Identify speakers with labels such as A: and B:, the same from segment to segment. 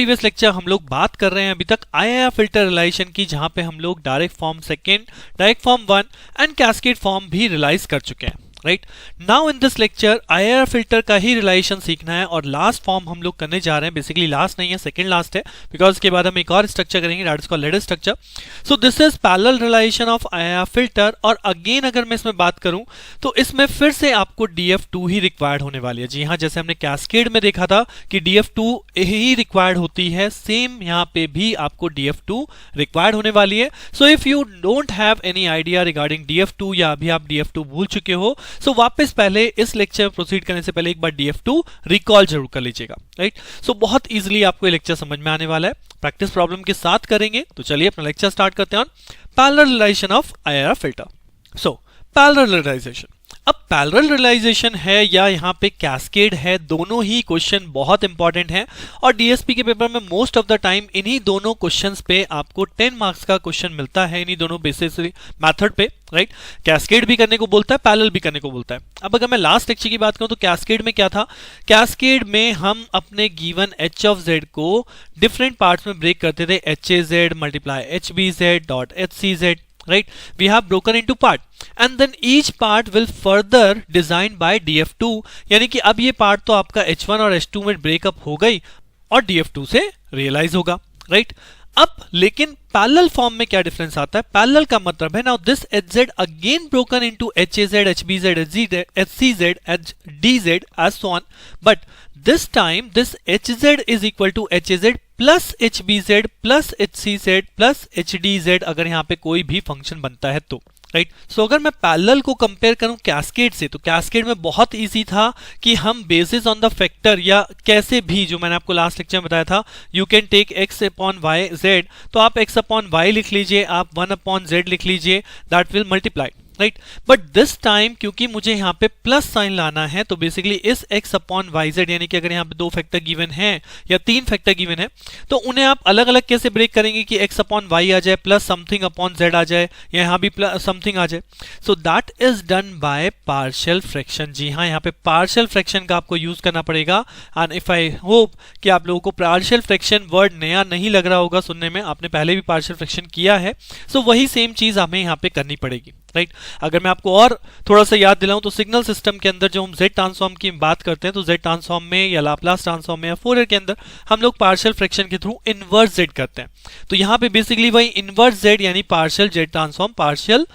A: Previous lecture हम लोग बात कर रहे हैं अभी तक आईआईआर फिल्टर रिलाइजेशन की, जहां पे हम लोग direct form second, direct form 1 and cascade form भी रियलाइज कर चुके हैं। Right now in this lecture IIR filter का ही रियलाइजेशन सीखना है और लास्ट फॉर्म हम लोग करने जा रहे हैं। बेसिकली लास्ट नहीं है, सेकंड लास्ट है, बिकॉज उसके बाद हम एक और स्ट्रक्चर करेंगे, that is called ladder structure. So this is parallel realization of IIR filter. और अगेन अगर मैं इसमें बात करूं तो इसमें फिर से आपको DF2 ही रिक्वायर्ड होने वाली है। जी हाँ, जैसे हमने कैस्केड में देखा था कि DF2 ही रिक्वायर्ड होती है, सेम यहाँ पे भी आपको DF2 रिक्वायर्ड होने वाली है। So if you don't have any idea regarding DF2 या अभी आप DF2 भूल चुके हो, सो वापस पहले इस लेक्चर में प्रोसीड करने से पहले एक बार DF2 रिकॉल जरूर कर लीजिएगा। राइट सो बहुत इजीली आपको ये लेक्चर समझ में आने वाला है, प्रैक्टिस प्रॉब्लम के साथ करेंगे। तो चलिए अपना लेक्चर स्टार्ट करते हैं। Parallel realization of IIR filter. So parallel realization, अब पैरेलल रियलाइजेशन है या यहाँ पे कैस्केड है, दोनों ही क्वेश्चन बहुत इंपॉर्टेंट हैं और डीएसपी के पेपर में मोस्ट ऑफ द टाइम इन्हीं दोनों क्वेश्चंस पे आपको 10 मार्क्स का क्वेश्चन मिलता है, इन्हीं दोनों बेसिस मेथड पे। राइट कैस्केड भी करने को बोलता है, पैरेलल भी करने को बोलता है। अब अगर मैं लास्ट लेक्चर की बात करूं तो कैस्केड में क्या था, कैस्केड में हम अपने गिवन h ऑफ z को डिफरेंट पार्ट्स में ब्रेक करते थे, HAZ multiply HBZ dot HCZ। Right, we have broken into part and then each part will further designed by DF2, यानी कि अब ये पार्ट तो आपका H1 और H2 में ब्रेकअप हो गई और DF2 से रियलाइज होगा। राइट अब लेकिन पैरेलल फॉर्म में क्या डिफरेंस आता है, पैरेलल का मतलब है now this HZ again broken into HAZ, HBZ, HCZ, HDZ as so on, but this time this HZ is equal to HAZ plus HBZ plus HCZ plus HDZ अगर यहाँ पे कोई भी फंक्शन बनता है तो। राइट सो अगर मैं पैरेलल को कंपेयर करूं कैस्केड से, तो कैस्केड में बहुत इजी था कि हम बेसिस ऑन द फैक्टर या कैसे भी, जो मैंने आपको लास्ट लेक्चर में बताया था, you can take x upon y z, तो आप x अपॉन y लिख लीजिए, आप 1 अपॉन z लिख लीजिए, that will multiply. Right but this time क्योंकि मुझे यहाँ पे प्लस साइन लाना है, तो बेसिकली इस x अपॉन yz, यानी कि अगर यहाँ पे 2 फैक्टर गिवन है या 3 फैक्टर गिवन है, तो उन्हें आप अलग अलग कैसे ब्रेक करेंगे कि x अपॉन y आ जाए, प्लस समथिंग अपॉन z आ जाए, या यहाँ भी प्लस समथिंग आ जाए। So that is done by partial fraction. जी हाँ, यहाँ पे पार्शियल फ्रैक्शन का आपको यूज करना पड़ेगा। एंड इफ आई होप कि आप लोगों को पार्शियल फ्रैक्शन वर्ड नया नहीं लग रहा होगा सुनने में, आपने पहले भी पार्शियल फ्रैक्शन किया है, सो वही सेम चीज हमें यहाँ पे करनी पड़ेगी। राइट अगर मैं आपको और थोड़ा सा याद दिलाऊं तो सिग्नल सिस्टम के अंदर जो हम Z ट्रांसफॉर्म की बात करते हैं, तो Z ट्रांसफॉर्म में या लाप्लास ट्रांसफॉर्म में या फोरियर के अंदर हम लोग पार्शियल फ्रैक्शन के थ्रू इनवर्स Z करते हैं। तो यहाँ पे बेसिकली वही इनवर्स Z यानी partial Z transform partial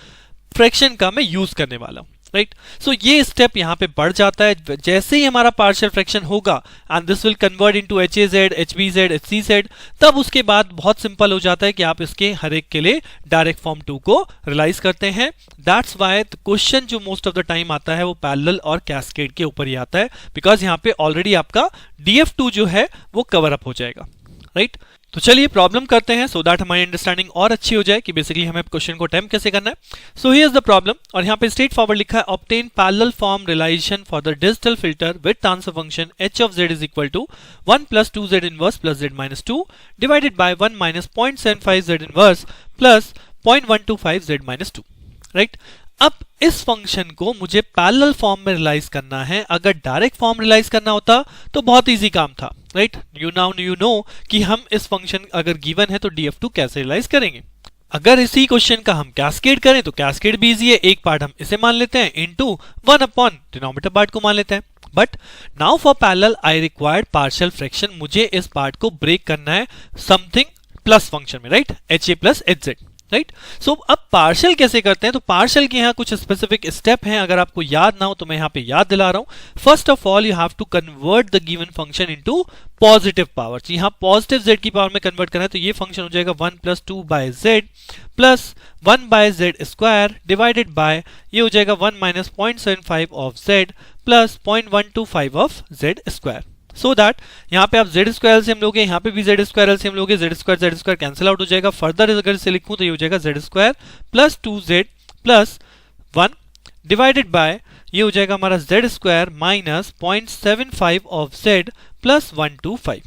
A: fraction का मैं यूज करने वाला हूं। राइट सो ये स्टेप यहाँ पे बढ़ जाता है जैसे ही हमारा पार्शियल फ्रैक्शन होगा, and this will convert into HAZ, HBZ, HCZ, तब उसके बाद बहुत सिंपल हो जाता है कि आप इसके हर एक के लिए डायरेक्ट फॉर्म 2 को रियलाइज करते हैं। दैट्स व्हाई क्वेश्चन जो मोस्ट ऑफ द टाइम आता है वो पैरेलल और कैस्केड के ऊपर ही आता है, बिकॉज यहाँ पे ऑलरेडी आपका DF2 जो है वो कवर अप हो जाएगा। राइट तो चलिए प्रॉब्लम करते हैं सो दैट हमारी अंडरस्टैंडिंग और अच्छी हो जाए कि बेसिकली हमें क्वेश्चन को अटेम्प्ट कैसे करना है। So here is the problem, और यहाँ पे स्ट्रेट फॉरवर्ड लिखा है, obtain parallel form realization for the digital filter with transfer function h of z is equal to 1 plus 2z inverse plus z minus 2 divided by 1 minus 0.75 z inverse plus 0.125 z minus 2। Right अब इस function को मुझे parallel form में realise करना है। अगर direct form realise करना होता तो बहुत इजी काम था। राइट यू नो कि हम इस फंक्शन अगर गिवन है तो DF2 कैसे रियलाइज करेंगे। अगर इसी क्वेश्चन का हम कैस्केड करें तो कैस्केड भी इजी है, एक पार्ट हम इसे मान लेते हैं इनटू 1 अपॉन डिनोमिनेटर पार्ट को मान लेते हैं। But now for parallel I required partial fraction, मुझे इस पार्ट को ब्रेक करना है समथिंग प्लस फंक्शन में। Right HA plus HZ। Right so अब पार्शियल कैसे करते हैं, तो पार्शियल के यहाँ कुछ स्पेसिफिक स्टेप हैं, अगर आपको याद ना हो तो मैं यहाँ पे याद दिला रहा हूं। First of all you have to convert the given function into positive power. यहाँ पॉजिटिव z की पावर में कन्वर्ट करना है, तो ये फंक्शन हो जाएगा 1 plus 2 by z plus 1 by z square divided by, ये हो जाएगा 1 minus 0.75 of z plus 0.125 of z square. So that यहाँ पे आप z स्क्वायर एलसीएम लोगे, यहाँ पे भी z स्क्वायर एलसीएम लोगे, z स्क्वायर कैंसिल आउट हो जाएगा। फर्दर अगर इसे लिखूं तो ये हो जाएगा z square plus 2z plus 1 divided by, ये हो जाएगा हमारा z square minus 0.75 of z plus 125।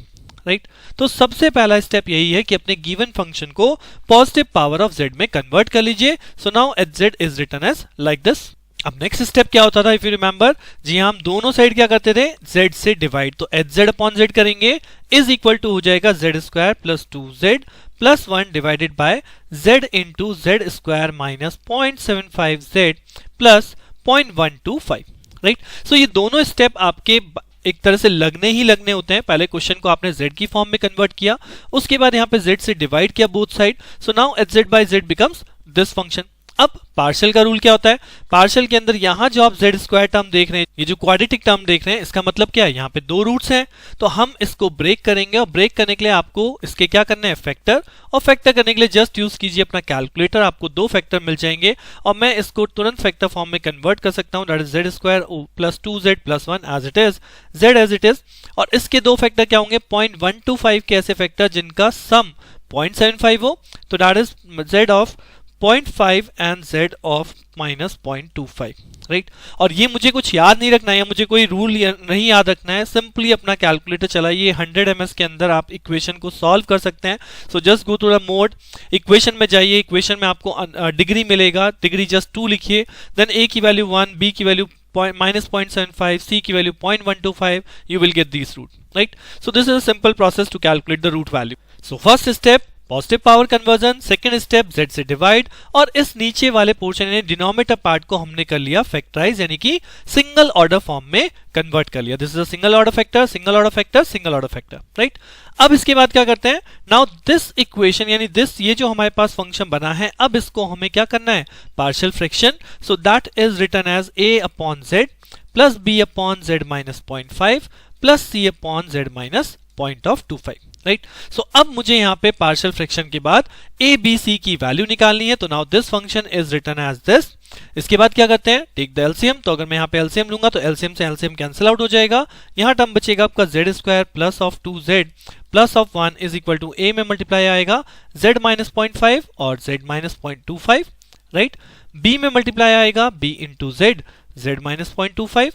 A: Right तो सबसे पहला स्टेप यही है कि अपने गिवन फंक्शन को पॉजिटिव पावर ऑफ z में कन्वर्ट कर लीजिए। So now hz is written as like this. अब नेक्स्ट स्टेप क्या होता था, इफ यू रिमेंबर, जी हम दोनों साइड क्या करते थे, z से डिवाइड, तो hz अपॉन z करेंगे इज इक्वल टू हो जाएगा z square plus 2z plus 1 divided by z into z square minus 0.75z plus 0.125, right. So ये दोनों स्टेप आपके एक तरह से लगने ही लगने होते हैं। पहले क्वेश्चन को आपने z की फॉर्म में कन्वर्ट किया, उसके बाद यहाँ पे z से डिवाइड किया both side, so now hz by z becomes this function. अब पार्शियल का रूल क्या होता है, पार्शियल के अंदर यहां जो आप z स्क्वायर टर्म देख रहे हैं, ये जो क्वाड्रेटिक टर्म देख रहे हैं, इसका मतलब क्या है, यहाँ पे दो रूट्स हैं, तो हम इसको ब्रेक करेंगे, और ब्रेक करने के लिए आपको इसके क्या करना है, फैक्टर, और फैक्टर करने के लिए जस्ट यूज कीजिए अपना कैलकुलेटर, आपको दो फैक्टर मिल जाएंगे, और मैं इसको तुरंत फैक्टर फॉर्म में कन्वर्ट कर सकता हूं, that is z square plus 2z plus 1 as it is, z as it is, और इसके दो फैक्टर क्या होंगे, 0.125 के ऐसे फैक्टर जिनका सम 0.75 हो, तो that is z of 0.5 and z of minus 0.25, right. और ये मुझे कुछ याद नहीं रखना है, मुझे कोई रूल नहीं याद रखना है, सिंपली अपना कैलकुलेटर चलाइए, 100 ms के अंदर आप इक्वेशन को सॉल्व कर सकते हैं। So just go to the mode, equation में जाइए, इक्वेशन में आपको डिग्री मिलेगा, डिग्री जस्ट 2 लिखिए, देन a की वैल्यू 1, b की वैल्यू minus 0.75, c की value 0.125, you will get this root, right? So this is a simple process to calculate the root value. So first step positive power conversion, second step z से divide, और इस नीचे वाले portion यानी denominator part को हमने कर लिया फैक्टराइज, यानी कि सिंगल ऑर्डर फॉर्म में कन्वर्ट कर लिया। This is a single order factor, single order factor, single order factor, right. अब इसके बाद क्या करते हैं, नाउ दिस इक्वेशन यानी दिस, ये जो हमारे पास फंक्शन बना है, अब इसको हमें क्या करना है, partial fraction, so that is written as a upon z plus b upon z minus 0.5 plus c upon z minus 0.25, right. So अब मुझे यहाँ पे पार्शियल फ्रैक्शन के बाद a b c की वैल्यू निकालनी है, तो now this function is written as this. इसके बाद क्या करते हैं, टेक द एलसीएम, तो अगर मैं यहाँ पे एलसीएम लूंगा तो एलसीएम से एलसीएम कैंसिल आउट हो जाएगा, यहाँ टर्म बचेगा आपका z square plus of 2z plus of 1 is equal to a में मल्टीप्लाई आएगा z माइनस 0.5 और z माइनस 0.25, राइट। b में मल्टीप्लाई आएगा b इंटू z माइनस 0.25,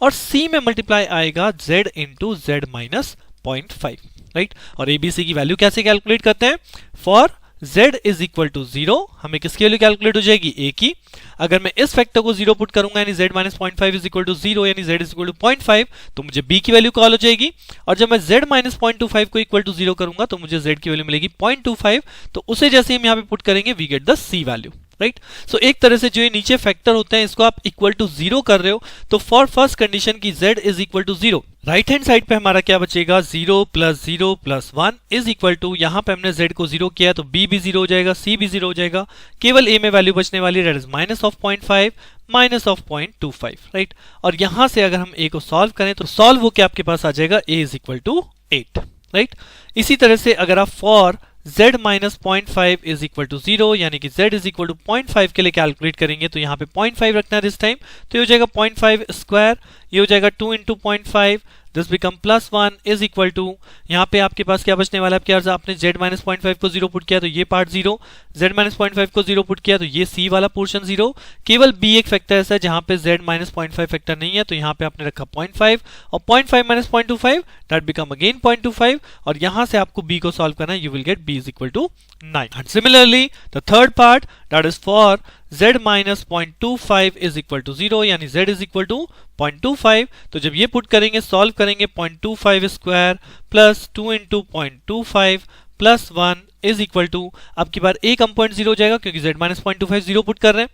A: और c में मल्टीप्लाई आएगा z into z minus 0.5, right. और ABC की वैल्यू कैसे कैलकुलेट करते हैं, for z is equal to 0, हमें किसकी वैल्यू कैलकुलेट हो जाएगी, a की। अगर मैं इस फैक्टर को 0 पुट करूंगा यानी z minus 0.5 is equal to 0 यानी z इज इक्वल टू 0.5, तो मुझे b की वैल्यू कॉल हो जाएगी, और जब मैं z माइनस 0.25 को इक्वल टू 0 करूंगा तो मुझे z की वैल्यू मिलेगी 0.25, तो उसे जैसे हम यहाँ पे पुट करेंगे we get the c value, right. So एक तरह से जो ये नीचे फैक्टर होते हैं इसको आप इक्वल टू 0 कर रहे हो, तो फॉर फर्स्ट कंडीशन की z is equal to 0, right hand side पे हमारा क्या बचेगा, 0 plus 0 plus 1 is equal to, यहाँ पे हमने z को 0 किया तो b भी 0 हो जाएगा, c भी 0 हो जाएगा, केवल a में वैल्यू बचने वाली है, that is minus of 0.5 minus of 0.25, right. और यहां से अगर हम a को सॉल्व करें तो सॉल्व होकर आपके पास आ जाएगा a is equal to 8, right. इसी तरह से अगर आप for z minus 0.5 is equal to 0 यानी कि z इज इक्वल टू 0.5 के लिए कैलकुलेट करेंगे, तो यहाँ पे 0.5 रखना है दिस टाइम, तो ये हो जाएगा 0.5 स्क्वायर, ये हो जाएगा 2 into 0.5, this become plus 1 is equal to, यहाँ पे आपके पास क्या बचने वाला है, क्या आपने z माइनस 0.5 को 0 पुट किया तो ये पार्ट 0, z माइनस 0.5 को 0 पुट किया तो ये c वाला पोर्शन 0, केवल b एक फैक्टर ऐसा है जहाँ पे z माइनस 0.5 फैक्टर नहीं है, तो यहाँ पे आपने रखा 0.5, और 0.5 माइनस 0.25 दैट बिकम अगेन 0.25, और यहाँ से आपको b को सॉल्व करना है, you will get b is equal to 9। And similarly the third part that is for z minus 0.25 is equal to 0 यानी z इज इक्वल टू 0.25, तो जब ये पुट करेंगे सॉल्व करेंगे 0.25 square plus 2 into 0.25 plus 1 is equal to, अब की बार a component 0 हो जाएगा क्योंकि z माइनस 0.25 0 पुट कर रहे हैं,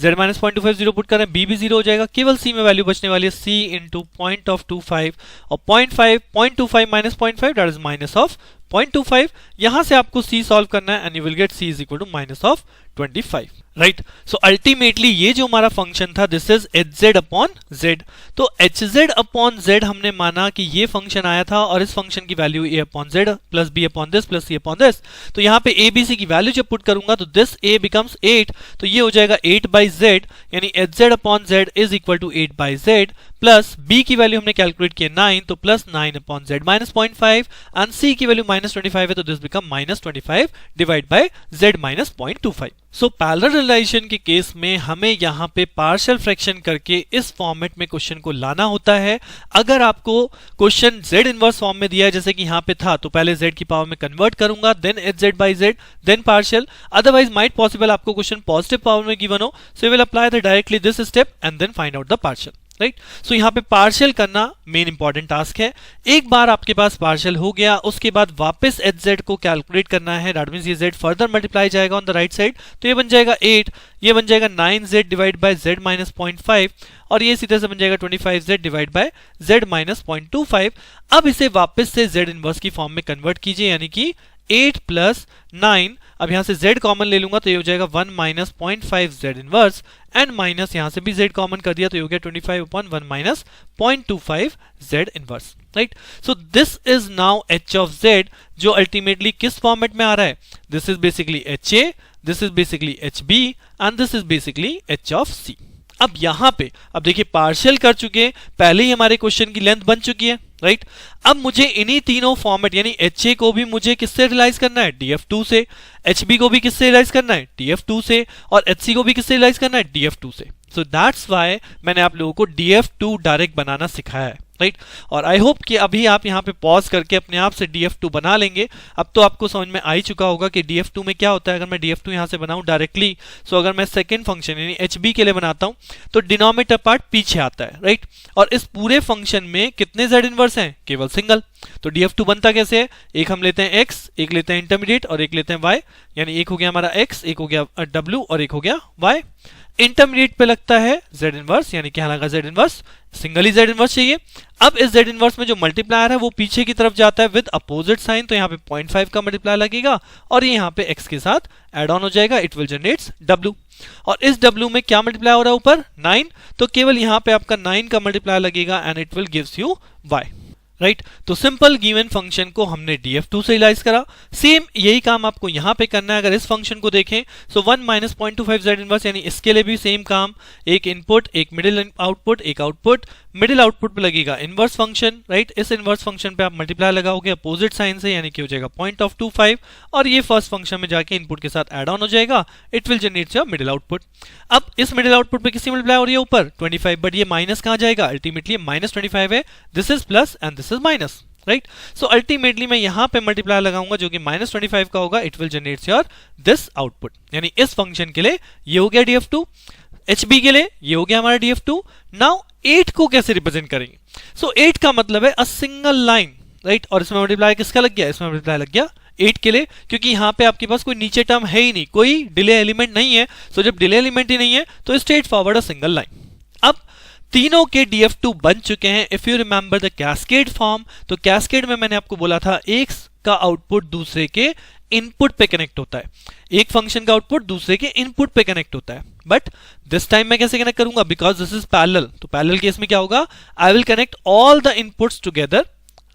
A: z माइनस 0.25 0 पुट कर रहे हैं, b भी 0 हो जाएगा, केवल c में वैल्यू बचने वाली है c इंटू 0.25, और 0.25 minus 0.5 that is minus of 0.25, यहां से आपको c सॉल्व करना है and you will get c is equal to minus of 25, right. So ultimately ये जो हमारा फंक्शन था this is hz upon z, तो hz अपॉन z हमने माना कि ये फंक्शन आया था और इस फंक्शन की value a upon z plus b upon this plus c upon this, तो यहाँ पे a b c की वैल्यू जब पुट करूंगा तो दिस a बिकम्स 8, तो ये हो जाएगा 8 बाई z यानी hz upon z is equal to 8 by z, plus b की वैल्यू हमने कैलकुलेट किया 9 तो plus 9 upon z minus 0.5 and c की वैल्यू माइनस 25 है तो this become minus 25 divide by z minus 0.25। So parallel parallelization के case में हमें यहाँ पे पार्शियल फ्रैक्शन करके इस फॉर्मेट में क्वेश्चन को लाना होता है। अगर आपको क्वेश्चन z इनवर्स फॉर्म में दिया है जैसे कि यहाँ पे था, तो पहले z की पावर में कन्वर्ट करूंगा, then hz by z, then partial. Otherwise might possible आपको क्वेश्चन पॉजिटिव पावर में गिवन हो, so you will apply the directly this step and then find out the partial, right. So यहाँ पे partial करना main important task है। एक बार आपके पास partial हो गया, उसके बाद वापस hz को कैलकुलेट करना है। दैट मींस ये z फर्दर मल्टीप्लाई जाएगा ऑन द राइट साइड, तो ये बन जाएगा 8, ये बन जाएगा 9z divide by z minus 0.5 और ये सीधे से बन जाएगा 25z divide by z minus 0.25। अब इसे वापस से z इनवर्स की फॉर्म में कन्वर्ट कीजिए, यानी कि 8 प्लस 9, अब यहां से z कॉमन ले लूंगा तो ये हो जाएगा 1 minus 0.5 z inverse and minus यहां से भी z कॉमन कर दिया तो ये हो गया 25 upon 1 minus 0.25 z inverse, right. So this is now h of z, जो अल्टीमेटली किस फॉर्मेट में आ रहा है? This is basically ha, this is basically hb and this is basically h of c। अब यहां पे अब देखिए पार्शियल कर चुके, पहले ही हमारे क्वेश्चन की लेंथ बन चुकी है, राइट। अब मुझे इन्हीं तीनों फॉर्मेट यानी HA को भी मुझे किससे रियलाइज करना है? DF2 से। HB को भी किससे रियलाइज करना है? DF2 से। और HC को भी किससे रियलाइज करना है? DF2 से। सो दैट्स व्हाई मैंने आप लोगों को DF2 डायरेक्ट बनाना सिखाया है, राइट। और आई होप कि अभी आप यहाँ पे पॉज करके अपने आप से DF2 बना लेंगे। अब तो आपको समझ में आ ही चुका होगा कि DF2 में क्या होता है। अगर मैं DF2 यहाँ से बनाऊं डायरेक्टली, सो अगर मैं सेकंड फंक्शन यानी HB के लिए बनाता हूं तो डिनोमिनेटर पार्ट पीछे आता है, राइट। और इस पूरे फंक्शन में कितने z इनवर्स हैं? केवल सिंगल। तो DF2 बनता कैसे है? एक हम लेते हैं x, एक लेते हैं इंटरमीडिएट और एक लेते हैं y, यानी एक हो गया हमारा x, एक हो गया w और एक हो गया y। इंटरमीडिएट पे लगता है z इनवर्स, यानी क्या लगा z इनवर्स? सिंगल ही z इनवर्स चाहिए। अब इस z इनवर्स में जो मल्टीप्लायर है वो पीछे की तरफ जाता है विद अपोजिट साइन, तो यहाँ पे 0.5 का मल्टीप्लायर लगेगा और ये यहाँ पे x के साथ एड ऑन हो जाएगा, इट विल जनरेट्स w। और इस w में क्या मल्टीप्लाई हो रहा है ऊपर? 9, तो केवल यहाँ पे आपका 9 का मल्टीप्लायर लगेगा and it will gives you y, right. तो सिंपल गिवन फंक्शन को हमने DF2 से रियलाइज करा। सेम यही काम आपको यहां पे करना है। अगर इस फंक्शन को देखें सो 1 माइनस 0.25 z इनवर्स, यानी इसके लिए भी सेम काम, एक इनपुट, एक मिडिल आउटपुट, एक आउटपुट। मिडिल आउटपुट पे लगेगा इनवर्स फंक्शन, राइट। इस इनवर्स फंक्शन पे आप मल्टीप्लाई लगाओगे अपोजिट साइन से, यानी कि हो जाएगा 0.25 और ये फर्स्ट फंक्शन में जाके इनपुट के साथ एड ऑन हो जाएगा, it will generate your middle output. अब इस मिडिल आउटपुट पे किसी मल्टीप्लाई हो रही है ऊपर 25, बट ये माइनस कहां जाएगा? अल्टीमेटली माइनस 25 है, this is plus and this is minus, right. So ultimately मैं यहां पे मल्टीप्लाई लगाऊंगा जो कि माइनस 25 का होगा, it will generate your this output. यानी इस फंक्शन के लिए ये हो गया DF2, HB के लिए ये हो गया हमारा DF2। नाउ 8 को कैसे रिप्रेजेंट करेंगे? सो 8 का मतलब है अ सिंगल लाइन, राइट। और इसमें मल्टीप्लाई किसका लग गया? इसमें मल्टीप्लाई लग गया 8 के लिए, क्योंकि यहाँ पे आपके पास कोई नीचे टर्म है ही नहीं, कोई डिले एलिमेंट नहीं है। सो जब डिले एलिमेंट ही नहीं है तो straight forward a single line. अब तीनों के DF2 बन चुके हैं। If you remember the cascade form, तो कैस्केड में मैंने आपको बोला था एक का आउटपुट दूसरे के इनपुट पे कनेक्ट होता है, एक फंक्शन का आउटपुट दूसरे के इनपुट पे कनेक्ट होता है। बट दिस टाइम मैं कैसे कनेक्ट करूंगा? Because this is parallel. तो पैरेलल केस में क्या होगा? I will connect all the inputs together,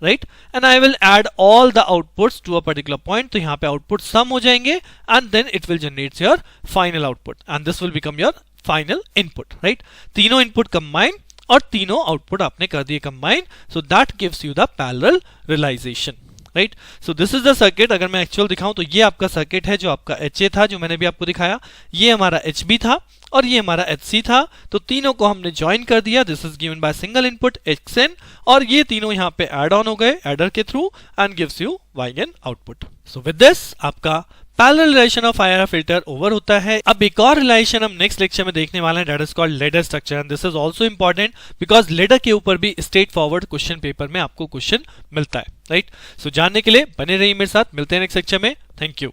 A: right, and I will add all the outputs to a particular point. तो यहाँ पे आउटपुट सम हो जाएंगे and then it will generate your final output and this will become your final input, right. तीनों input combine और तीनों output आपने कर दिए combine, so that gives you the parallel realization, right. So this is the circuit. अगर मैं actual दिखाऊं तो ये आपका सर्किट है, जो आपका HA था जो मैंने भी आपको दिखाया, ये हमारा HB था और ये हमारा HC था। तो तीनों को हमने ज्वाइन कर दिया, this is given by single input XN, और ये तीनों यहाँ पे एड ऑन हो गए एडर के through and gives you YN output. So with this आपका parallel relation of IRF filter over होता है। अब एक और रिलेशन हम नेक्स्ट लेक्चर में देखने वाले हैं, that is called ladder structure, and this is also important because ladder के ऊपर भी स्ट्रेट फॉरवर्ड क्वेश्चन पेपर में आपको क्वेश्चन मिलता है, राइट। सो जानने के लिए बने रहिए मेरे साथ, मिलते हैं नेक्स्ट लेक्चर में। Thank you.